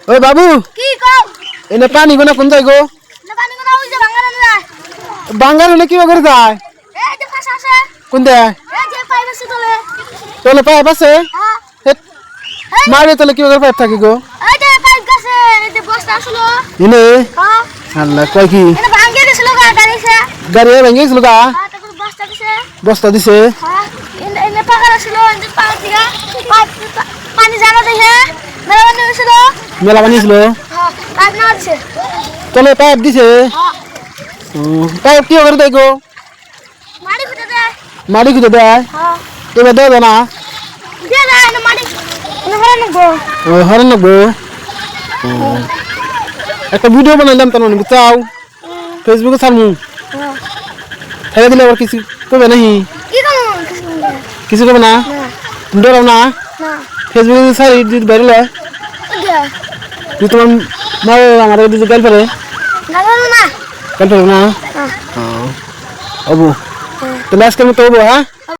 ওই বাবু কি কও এনে পানি কোনা কোন যাই গো না পানি কোনা ওই যে বাঙ্গারে যায় বাঙ্গার হলে কি করে যায় এই যে ফাঁস আছে কোন দে এই যে পাইপ আছে তোলে তোলে পাইপ আছে হ্যাঁ মারে তোলে কি করে পাইপ থাকি গো এই যে পাইপ গেছে এই যে বস্তা আসলো ইনে হ্যাঁ আল্লাহ কয় কি এটা ভাঙ্গে দিছিল গাড়িছে গাড়ি ভেঙে গেছিল গা হ্যাঁ তারপর বস্তা দিছে বস্তা দিছে হ্যাঁ এনে পাকার আসলো এই যে পানি দিগা পানি জানা দেখে মেলা পানি হয়েছিল মেলা বানিয়েছিল হ্যাঁ পাইপ না আছে তোলে পাইপ দিছে হ্যাঁ পাইপ কি করে দেয় গো মাটি খুঁজে দেয় মাটি খুঁজে দেয় হ্যাঁ এবার দেবে না দিয়ে দেয় না মাটি এনে ভরে নেবো ওই হরেন নেবো একটা ভিডিও বানাইলাম তার মানে চাও ফেসবুকে ছাড়মু ছেড়ে দিলে আবার কিছু করবে নাকি কি করবো কিছু করবে না তুমি ডরাও না না ফেসবুকে যদি ছাড়ি যদি বাইরে লয় ওকে তুই তোমার মার আমার যদি গাল পারে না না না গাল পারবে না না হবো তাহলে আজকের মতো হবো হ্যাঁ